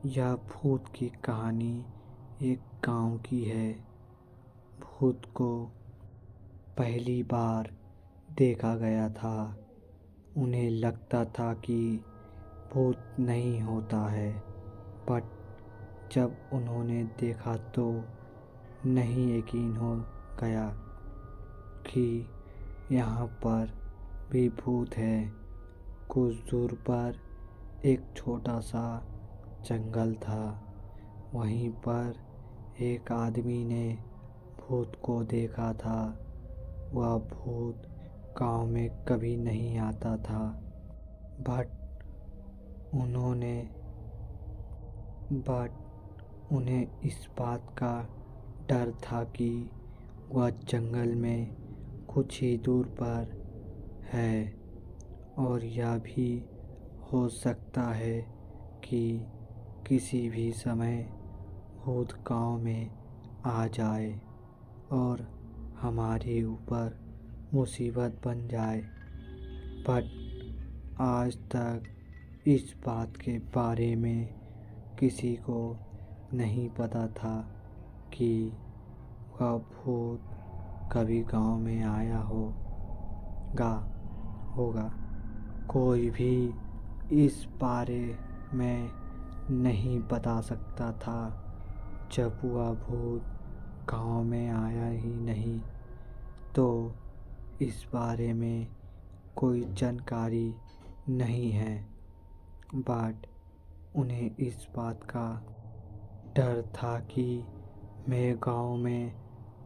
यह भूत की कहानी एक गांव की है। भूत को पहली बार देखा गया था। उन्हें लगता था कि भूत नहीं होता है, बट जब उन्होंने देखा तो नहीं यकीन हो गया कि यहाँ पर भी भूत है। कुछ दूर पर एक छोटा सा जंगल था। वहीं पर एक आदमी ने भूत को देखा था। वह भूत गांव में कभी नहीं आता था, बट उन्होंने उन्हें इस बात का डर था कि वह जंगल में कुछ ही दूर पर है और यह भी हो सकता है कि किसी भी समय भूत गांव में आ जाए और हमारे ऊपर मुसीबत बन जाए। बट आज तक इस बात के बारे में किसी को नहीं पता था कि वह भूत कभी गांव में आया होगा। कोई भी इस बारे में नहीं बता सकता था जब वह भूत गांव में आया ही नहीं, तो इस बारे में कोई जानकारी नहीं है। बट उन्हें इस बात का डर था कि मैं गांव में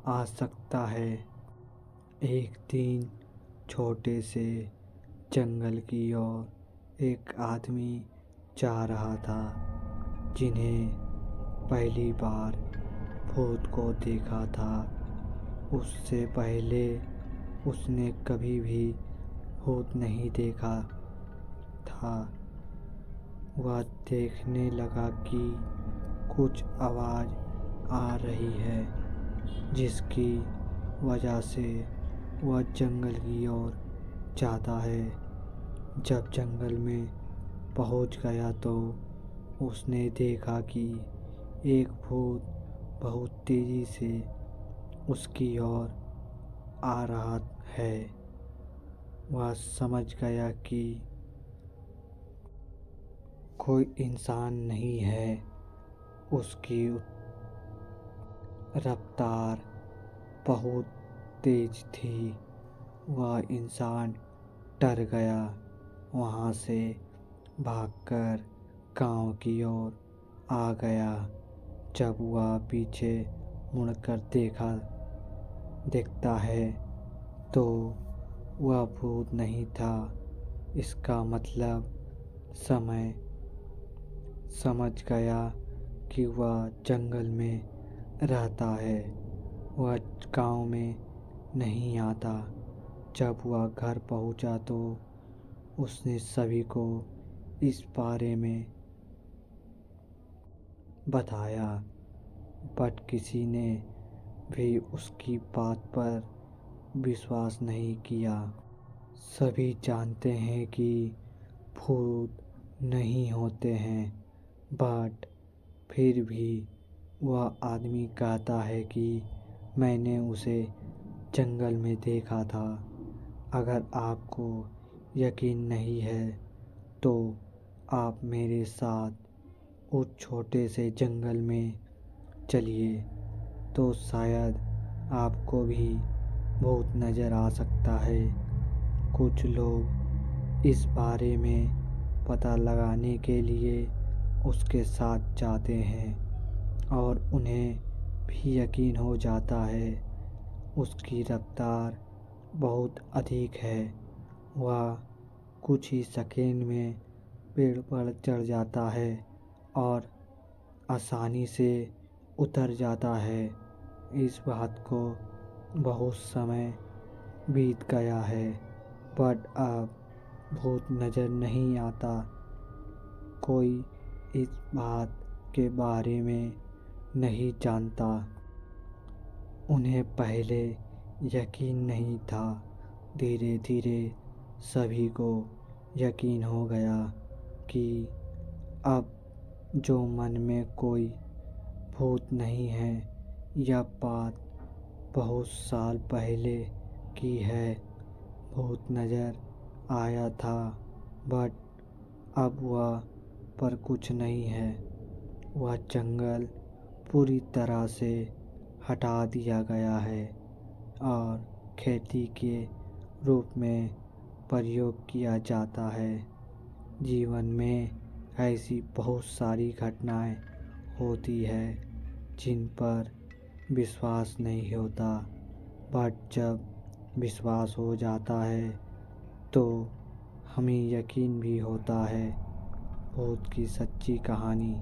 आ सकता है। एक दिन छोटे से जंगल की ओर एक आदमी जा रहा था, जिन्हें पहली बार भूत को देखा था। उससे पहले उसने कभी भी भूत नहीं देखा था। वह देखने लगा कि कुछ आवाज़ आ रही है, जिसकी वजह से वह जंगल की ओर जाता है। जब जंगल में पहुंच गया तो उसने देखा कि एक भूत बहुत तेज़ी से उसकी ओर आ रहा है। वह समझ गया कि कोई इंसान नहीं है। उसकी रफ्तार बहुत तेज थी। वह इंसान डर गया। वहाँ से भागकर गांव की ओर आ गया। जब वह पीछे मुड़कर देखता है तो वह भूत नहीं था। इसका मतलब समझ गया कि वह जंगल में रहता है। वह गांव में नहीं आता। जब वह घर पहुंचा तो उसने सभी को इस बारे में बताया, बट किसी ने भी उसकी बात पर विश्वास नहीं किया। सभी जानते हैं कि भूत नहीं होते हैं, बट फिर भी वह आदमी कहता है कि मैंने उसे जंगल में देखा था। अगर आपको यकीन नहीं है तो आप मेरे साथ उस छोटे से जंगल में चलिए, तो शायद आपको भी भूत नज़र आ सकता है। कुछ लोग इस बारे में पता लगाने के लिए उसके साथ जाते हैं और उन्हें भी यकीन हो जाता है। उसकी रफ्तार बहुत अधिक है। वह कुछ ही सेकंड में पेड़ पर चढ़ जाता है और आसानी से उतर जाता है। इस बात को बहुत समय बीत गया है, बट अब भूत नज़र नहीं आता। कोई इस बात के बारे में नहीं जानता। उन्हें पहले यकीन नहीं था। धीरे धीरे सभी को यकीन हो गया कि अब जो मन में कोई भूत नहीं है। यह बात बहुत साल पहले की है। भूत नजर आया था, बट अब वह पर कुछ नहीं है। वह जंगल पूरी तरह से हटा दिया गया है और खेती के रूप में प्रयोग किया जाता है। जीवन में ऐसी बहुत सारी घटनाएं होती है जिन पर विश्वास नहीं होता, बट जब विश्वास हो जाता है तो हमें यकीन भी होता है भूत की सच्ची कहानी